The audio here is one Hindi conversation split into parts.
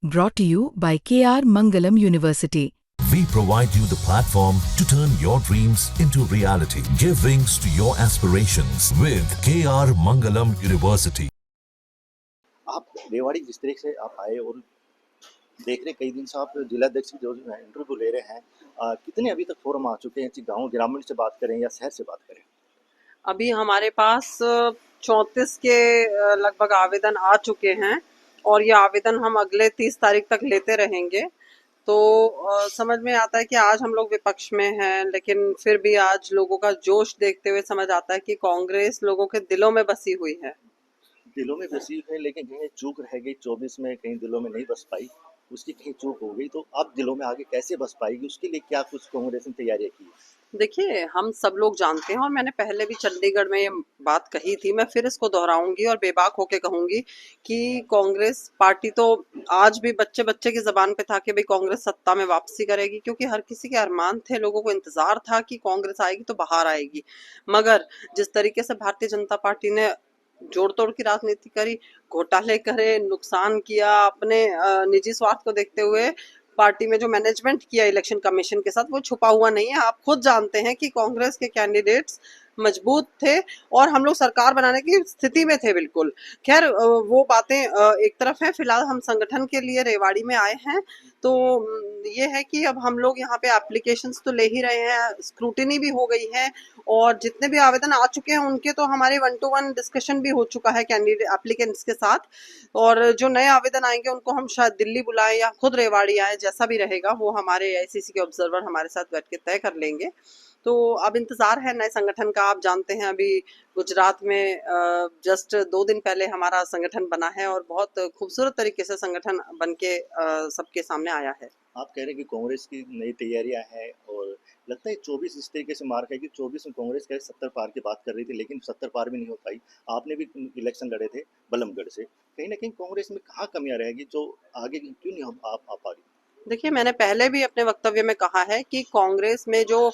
Brought to you by KR Mangalam University. We provide you the platform to turn your dreams into reality. Give wings to your aspirations with KR Mangalam University. आप रेवाड़ी जिस तरीके से आप आए और देख रहे कई दिन से आप जिलाध्यक्ष की जो इंटरव्यू ले रहे हैं, कितने अभी तक फोरम आ चुके हैं? गांव ग्रामीण से बात करें या शहर से बात करें? अभी हमारे पास 34 के लगभग आवेदन आ चुके हैं और ये आवेदन हम अगले 30 तारीख तक लेते रहेंगे। तो समझ में आता है कि आज हम लोग विपक्ष में हैं, लेकिन फिर भी आज लोगों का जोश देखते हुए समझ आता है कि कांग्रेस लोगों के दिलों में बसी हुई है। दिलों में बसी है, लेकिन कहीं चूक रह गई 24 में, कहीं दिलों में नहीं बस पाई, उसकी कहीं चूक हो गई। तो अब दिलों में आगे कैसे बस पाएगी, उसके लिए क्या कुछ कांग्रेस ने तैयारियां की? देखिए, हम सब लोग जानते हैं और मैंने पहले भी चंडीगढ़ में ये बात कही थी, मैं फिर इसको दोहराऊंगी और बेबाक होके कहूंगी कि कांग्रेस पार्टी तो आज भी बच्चे बच्चे की जबान पे था कि भाई कांग्रेस सत्ता में वापसी करेगी, क्योंकि हर किसी के अरमान थे, लोगों को इंतजार था कि कांग्रेस आएगी तो बाहर आएगी। मगर जिस तरीके से भारतीय जनता पार्टी ने जोड़ तोड़ की राजनीति करी, घोटाले करे, नुकसान किया, अपने निजी स्वार्थ को देखते हुए पार्टी में जो मैनेजमेंट किया इलेक्शन कमीशन के साथ, वो छुपा हुआ नहीं है। आप खुद जानते हैं कि कांग्रेस के कैंडिडेट्स मजबूत थे और हम लोग सरकार बनाने की स्थिति में थे बिल्कुल। खैर, वो बातें एक तरफ है। फिलहाल हम संगठन के लिए रेवाड़ी में आए हैं, तो ये है कि अब हम लोग यहाँ पे एप्लीकेशंस तो ले ही रहे हैं, स्क्रूटिनी भी हो गई है और जितने भी आवेदन आ चुके हैं उनके तो हमारे 1-to-1 डिस्कशन भी हो चुका है कैंडिडेट एप्लीकेंट्स के साथ। और जो नए आवेदन आएंगे उनको हम शायद दिल्ली बुलाएं या खुद रेवाड़ी आए, जैसा भी रहेगा वो हमारे आईसीसी के ऑब्जर्वर हमारे साथ बैठ के तय कर लेंगे। तो अब इंतजार है नए संगठन का। आप जानते हैं अभी गुजरात में जस्ट 2 दिन पहले हमारा संगठन बना है और बहुत खूबसूरत तरीके से संगठन बन के सबके सामने आया है। आप कह रहे हैं कि कांग्रेस की नई तैयारियां हैं और लगता है 24 इस तरीके से मार्क है कि 24 में कांग्रेस कह 70 पार की बात कर रही थी, लेकिन 70 पार भी नहीं हो पाई। आपने भी इलेक्शन लड़े थे बलमगढ़ से, कहीं ना कहीं कांग्रेस में कहाँ कमियां रहेगी जो आगे क्यों नहीं आप आ पा रही? देखिए, मैंने पहले भी अपने वक्तव्य में कहा है कि कांग्रेस में जो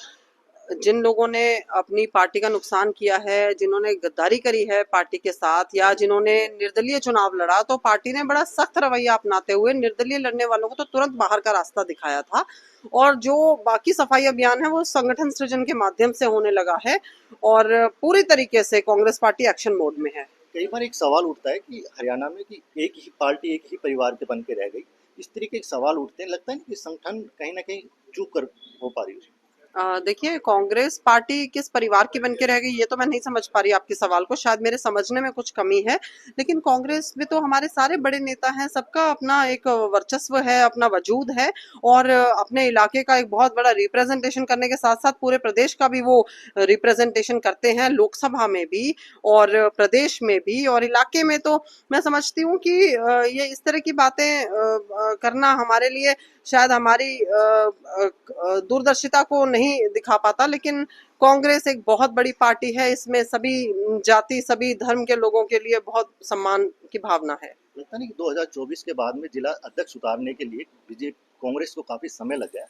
जिन लोगों ने अपनी पार्टी का नुकसान किया है, जिन्होंने गद्दारी करी है पार्टी के साथ या जिन्होंने निर्दलीय चुनाव लड़ा, तो पार्टी ने बड़ा सख्त रवैया अपनाते हुए निर्दलीय लड़ने वालों को तो तुरंत बाहर का रास्ता दिखाया था। और जो बाकी सफाई अभियान है वो संगठन सृजन के माध्यम से होने लगा है और पूरी तरीके से कांग्रेस पार्टी एक्शन मोड में है। कई बार एक सवाल उठता है कि हरियाणा में कि एक ही पार्टी एक ही परिवार के बन के रह गई, इस तरीके के सवाल उठते हैं। लगता है कि संगठन कहीं ना कहीं चूक कर हो पा रही है। देखिए, कांग्रेस पार्टी किस परिवार की बन के रह गई ये तो मैं नहीं समझ पा रही आपके सवाल को, शायद मेरे समझने में कुछ कमी है। लेकिन कांग्रेस में तो हमारे सारे बड़े नेता हैं, सबका अपना एक वर्चस्व है, अपना वजूद है और अपने इलाके का एक बहुत बड़ा रिप्रेजेंटेशन करने के साथ साथ पूरे प्रदेश का भी वो रिप्रेजेंटेशन करते हैं, लोकसभा में भी और प्रदेश में भी और इलाके में। तो मैं समझती हूँ कि ये इस तरह की बातें करना हमारे लिए शायद हमारी दूरदर्शिता को नहीं दिखा पाता, लेकिन कांग्रेस एक बहुत बड़ी पार्टी है, इसमें सभी जाति सभी धर्म के लोगों के लिए बहुत सम्मान की भावना है। लगता नहीं कि 2024 के बाद में जिला अध्यक्ष उतारने के लिए बीजेपी कांग्रेस को काफी समय लग गया?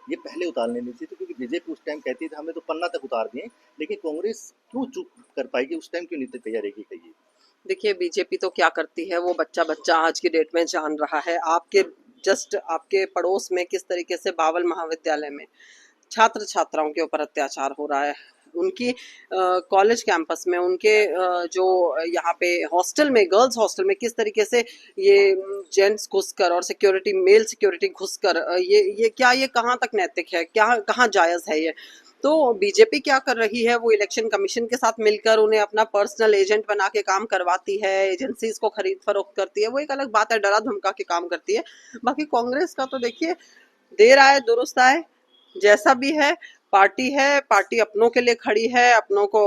ये पहले उतारने नहीं थी, तो क्योंकि बीजेपी उस टाइम कहती थी हमें तो पन्ना तक उतार दिए, लेकिन कांग्रेस क्यों चुप कर पाएगी? उस टाइम क्यों नहीं तैयारी की गई? देखिए, बीजेपी तो क्या करती है वो बच्चा बच्चा आज की डेट में जान रहा है। आपके पड़ोस में किस तरीके से बावल महाविद्यालय में छात्र छात्राओं के ऊपर अत्याचार हो रहा है, उनकी कॉलेज कैंपस में उनके जो यहाँ पे हॉस्टल में गर्ल्स हॉस्टल में किस तरीके से ये जेंट्स घुसकर और सिक्योरिटी मेल सिक्योरिटी घुसकर ये क्या, ये कहाँ तक नैतिक है, क्या कहाँ जायज़ है ये? तो बीजेपी क्या कर रही है, वो इलेक्शन कमीशन के साथ मिलकर उन्हें अपना पर्सनल एजेंट बना के काम करवाती है, एजेंसीज को खरीद फरोख्त करती है, वो एक अलग बात है, डरा धमका के काम करती है। बाकी कांग्रेस का तो देखिए, देर आए दुरुस्त आए, जैसा भी है, पार्टी अपनों के लिए खड़ी है, अपनों को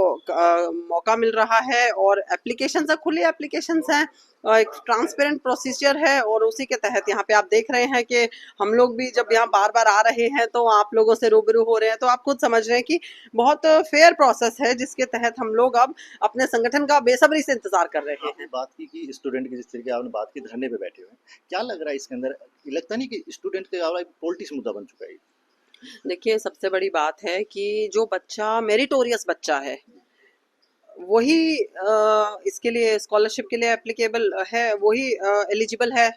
मौका मिल रहा है और एप्लीकेशंस है, खुले एप्लीकेशंस हैं, एक ट्रांसपेरेंट प्रोसीजर है और उसी के तहत यहाँ पे आप देख रहे हैं कि हम लोग भी जब यहाँ बार बार आ रहे हैं तो आप लोगों से रूबरू हो रहे हैं, तो आप खुद समझ रहे हैं कि बहुत फेयर प्रोसेस है जिसके तहत हम लोग अब अपने संगठन का बेसब्री से इंतजार कर रहे हैं। बात की कि स्टूडेंट की, जिस तरीके आपने बात की धरने पे बैठे हुए, क्या लग रहा है इसके अंदर? लगता नहीं कि स्टूडेंट के अलावा पॉलिटिक्स मुद्दा बन चुका है? देखिए, सबसे बड़ी बात है कि जो बच्चा मेरिटोरियस बच्चा है वही इसके लिए स्कॉलरशिप के लिए एप्लीकेबल है, वही एलिजिबल है।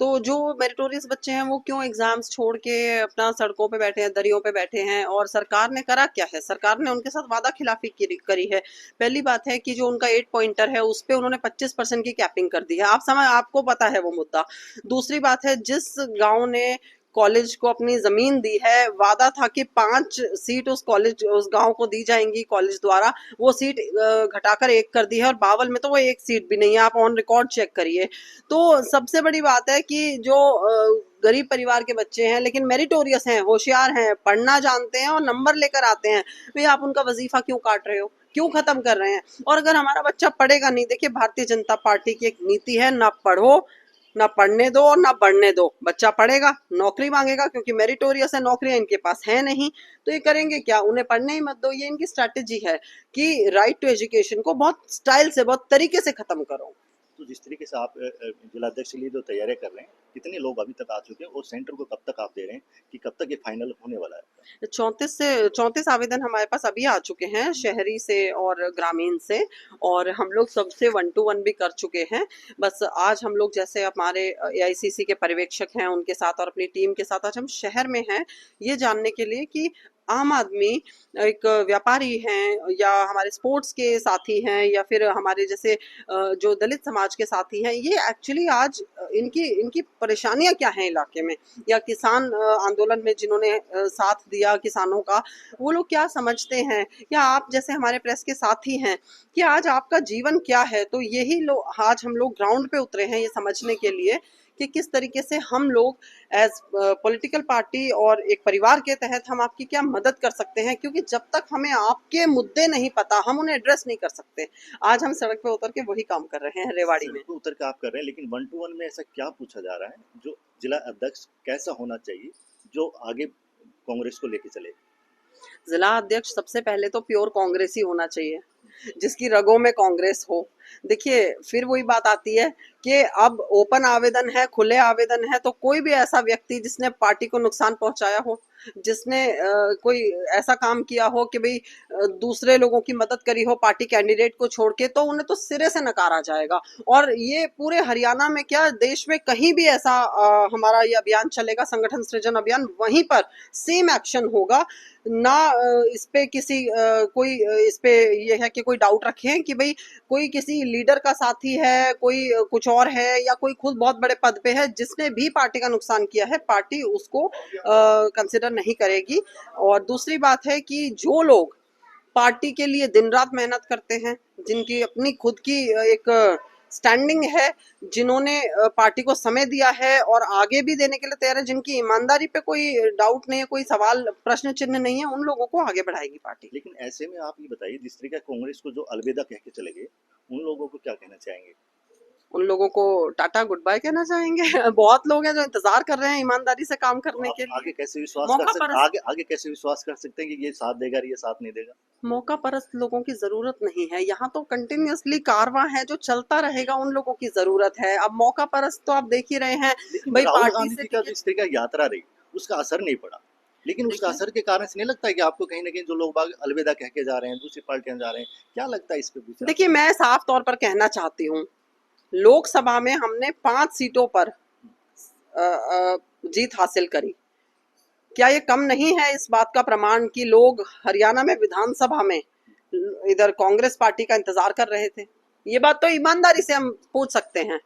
तो जो मेरिटोरियस बच्चे हैं वो क्यों एग्जाम्स छोड़ के अपना सड़कों पे बैठे हैं, दरियों पे बैठे हैं? और सरकार ने करा क्या है? सरकार ने उनके साथ वादा खिलाफी करी है। पहली बात है कि जो उनका 8 पॉइंटर है उस पे उन्होंने 25% की कैपिंग कर दी है। आपको पता है वो मुद्दा। दूसरी बात है, जिस गांव ने कॉलेज को अपनी जमीन दी है, वादा था कि 5 सीट उस गांव को दी जाएंगी कॉलेज द्वारा, वो सीट घटाकर 1 कर दी है और बावल में तो वो 1 सीट भी नहीं है। आप ऑन रिकॉर्ड चेक करिए। तो सबसे बड़ी बात है कि जो गरीब परिवार के बच्चे हैं लेकिन मेरिटोरियस हैं, होशियार हैं, पढ़ना जानते हैं और नंबर लेकर आते हैं, भाई आप उनका वजीफा क्यों काट रहे हो, क्यों खत्म कर रहे हैं? और अगर हमारा बच्चा पढ़ेगा नहीं, देखिए भारतीय जनता पार्टी की एक नीति है, ना पढ़ो, ना पढ़ने दो और ना बढ़ने दो। बच्चा पढ़ेगा, नौकरी मांगेगा, क्योंकि मेरिटोरियस है, नौकरियां इनके पास है नहीं, तो ये करेंगे क्या? उन्हें पढ़ने ही मत दो। ये इनकी स्ट्रैटेजी है कि राइट टू एजुकेशन को बहुत स्टाइल से, बहुत तरीके से खत्म करो। तो जिस तरीके से आप जिलाध्यक्ष के लिए जो तैयारियां कर रहे हैं, कितने लोग अभी तक आ चुके हैं और सेंटर को कब तक आप दे रहे हैं कि कब तक ये फाइनल होने वाला है? 34 आवेदन हमारे पास अभी आ चुके हैं, शहरी से और ग्रामीण से, और हम लोग सबसे 1 to 1 भी कर चुके हैं। बस आज हम लोग जैसे हमारे AICC के पर्यवेक्षक हैं उनके साथ और अपनी टीम के साथ आज हम शहर में हैं, ये जानने के लिए कि आम आदमी, एक व्यापारी हैं या हमारे स्पोर्ट्स के साथी हैं या फिर हमारे जैसे जो दलित समाज के साथी हैं, ये एक्चुअली आज इनकी परेशानियां क्या हैं इलाके में, या किसान आंदोलन में जिन्होंने साथ दिया किसानों का, वो लोग क्या समझते हैं, या आप जैसे हमारे प्रेस के साथी हैं कि आज आपका जीवन क्या है। तो यही लोग आज हम लोग ग्राउंड पे उतरे हैं ये समझने के लिए कि किस तरीके से हम लोग एज पॉलिटिकल पार्टी और एक परिवार के तहत हम आपकी क्या मदद कर सकते हैं, क्योंकि जब तक हमें आपके मुद्दे नहीं पता हम उन्हें एड्रेस नहीं कर सकते। आज हम सड़क पे उतर के वही काम कर रहे हैं रेवाड़ी में। उतर के आप कर रहे हैं, लेकिन 1 to 1 में ऐसा क्या पूछा जा रहा है, जो जिला अध्यक्ष कैसा होना चाहिए जो आगे कांग्रेस को लेके चले? जिला अध्यक्ष सबसे पहले तो प्योर कांग्रेसी होना चाहिए, जिसकी रगों में कांग्रेस हो। देखिए फिर वही बात आती है कि अब ओपन आवेदन है, खुले आवेदन है, तो कोई भी ऐसा व्यक्ति जिसने पार्टी को नुकसान पहुंचाया हो, जिसने कोई ऐसा काम किया हो कि भाई दूसरे लोगों की मदद करी हो पार्टी कैंडिडेट को छोड़ के, तो उन्हें तो सिरे से नकारा जाएगा। और ये पूरे हरियाणा में क्या देश में कहीं भी ऐसा हमारा ये अभियान चलेगा, संगठन सृजन अभियान, वहीं पर सेम एक्शन होगा ना। इस पे किसी कोई इस पे ये है कि कोई डाउट रखें कि भाई कोई किसी लीडर का साथी है, कोई कुछ और है, या कोई खुद बहुत बड़े पद पे है, जिसने भी पार्टी का नुकसान किया है पार्टी उसको कंसिडर नहीं करेगी। और दूसरी बात है कि जो लोग पार्टी के लिए दिन रात मेहनत करते हैं, जिनकी अपनी खुद की एक स्टैंडिंग है, जिन्होंने पार्टी को समय दिया है और आगे भी देने के लिए तैयार है, जिनकी ईमानदारी पे कोई डाउट नहीं है, कोई सवाल प्रश्न चिन्ह नहीं है, उन लोगों को आगे बढ़ाएगी पार्टी। लेकिन ऐसे में आप ये बताइए, जिस तरीके कांग्रेस को जो अलविदा कह के चले गए, उन लोगों को क्या कहना चाहेंगे? उन लोगों को टाटा गुड बाय कहना चाहेंगे। बहुत लोग हैं जो इंतजार कर रहे हैं ईमानदारी से काम करने के लिए। आगे कैसे विश्वास मौका कर सकते परस्त आगे कैसे विश्वास कर सकते हैं कि ये साथ देगा, ये साथ नहीं देगा? मौका परस्त लोगों की जरूरत नहीं है, यहाँ तो कंटिन्यूअसली कारवां है जो चलता रहेगा, उन लोगों की जरूरत है। अब मौका परस्त तो आप देख ही रहे हैं भाई, राहुल पार्टी गांधी से जी का जिस तरीके का यात्रा रही, उसका असर नहीं पड़ा, लेकिन उसका देखिए, असर के कारण से नहीं लगता है कि आपको कहीं ना कहीं जो लोग बाग अलविदा कह के जा रहे हैं, दूसरी पार्टियां जा रहे हैं, क्या लगता है इस पे विचार? देखिए मैं साफ तौर पर कहना चाहती हूँ, लोकसभा में हमने 5 सीटों पर जीत हासिल करी। क्या ये कम नहीं है इस बात का प्रमाण कि लोग हरियाणा में विधानसभा में इधर कांग्रेस पार्टी का इंतजार कर रहे थे? ये बात तो ईमानदारी से हम पूछ सकते हैं।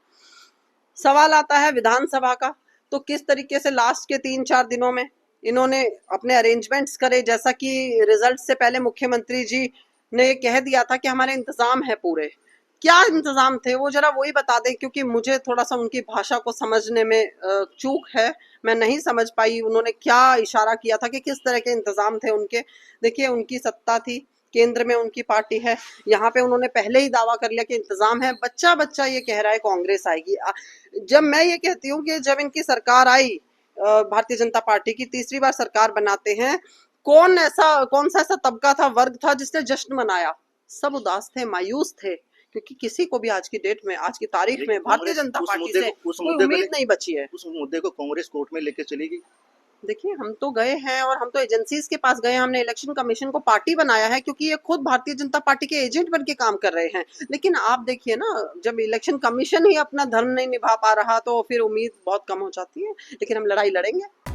सवाल आता है विधानसभा का, तो किस तरीके से लास्ट के 3-4 दिनों में इन्होंने अपने अरेंजमेंट्स करे, जैसा कि रिजल्ट से पहले मुख्यमंत्री जी ने कह दिया था कि हमारे इंतजाम है पूरे। क्या इंतजाम थे वो जरा वही बता दें, क्योंकि मुझे थोड़ा सा उनकी भाषा को समझने में चूक है, मैं नहीं समझ पाई उन्होंने क्या इशारा किया था कि किस तरह के इंतजाम थे उनके। देखिए उनकी सत्ता थी, केंद्र में उनकी पार्टी है, यहाँ पे उन्होंने पहले ही दावा कर लिया कि इंतजाम है। बच्चा बच्चा ये कह रहा है कांग्रेस आएगी। जब मैं ये कहती हूँ कि जब इनकी सरकार आई, भारतीय जनता पार्टी की तीसरी बार सरकार बनाते हैं, कौन सा ऐसा तबका था, वर्ग था जिसने जश्न मनाया? सब उदास थे, मायूस थे, क्योंकि किसी को भी आज की डेट में, आज की तारीख में भारतीय जनता पार्टी से कोई उम्मीद नहीं बची है। उस मुद्दे को कांग्रेस कोर्ट में लेके चलेगी? देखिए, हम तो गए हैं और हम तो एजेंसीज के पास गए हैं, हमने इलेक्शन कमीशन को पार्टी बनाया है क्योंकि ये खुद भारतीय जनता पार्टी के एजेंट बन के काम कर रहे हैं। लेकिन आप देखिए ना, जब इलेक्शन कमीशन ही अपना धर्म नहीं निभा पा रहा तो फिर उम्मीद बहुत कम हो जाती है। लेकिन हम लड़ाई लड़ेंगे।